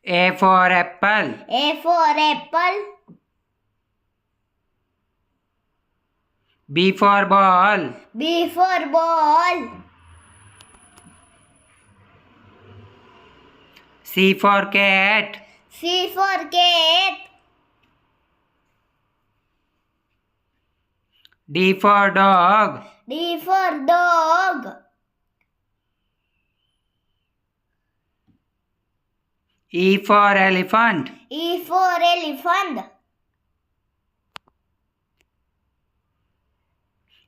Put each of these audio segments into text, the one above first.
A for apple. A for apple. B for ball. B for ball. C for cat. C for cat. D for dog. D for dog. E for elephant. E for elephant.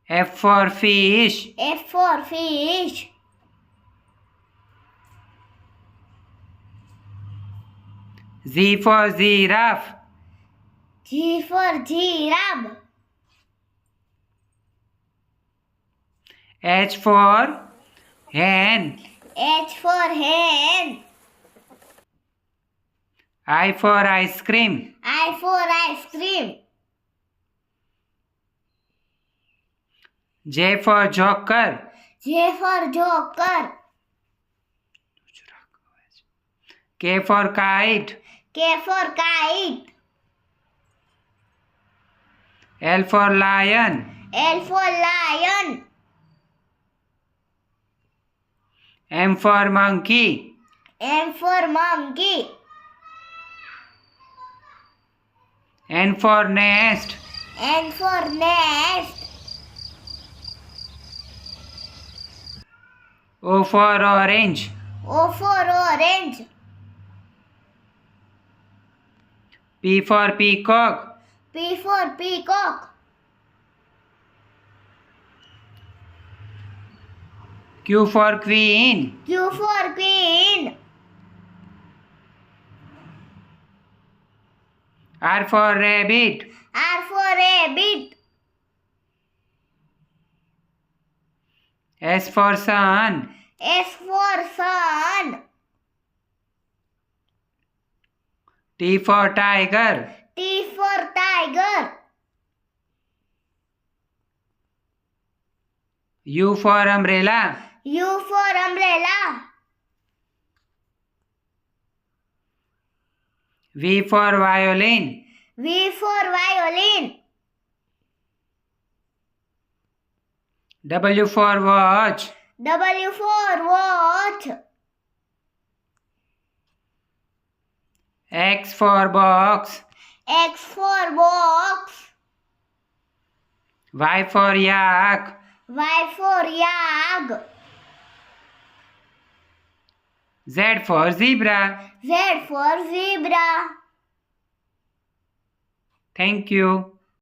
F for fish. F for fish. Z for giraffe. G for giraffe. H for hen. H for hen. I for ice cream. I for ice cream. J for joker. J for joker. K for kite. K for kite. L for lion. L for lion. M for monkey. M for monkey. N for nest. N for nest. O for orange. O for orange. P for peacock. P for peacock. Q for queen. Q for queen. R for rabbit. R for rabbit. S for sun. S for sun. T for tiger. T for tiger. U for umbrella. U for umbrella. V for violin. V for violin. W for watch. W for watch. X for box. X for box. Y for yak. Y for yak. Z for zebra. Z for zebra. Thank you.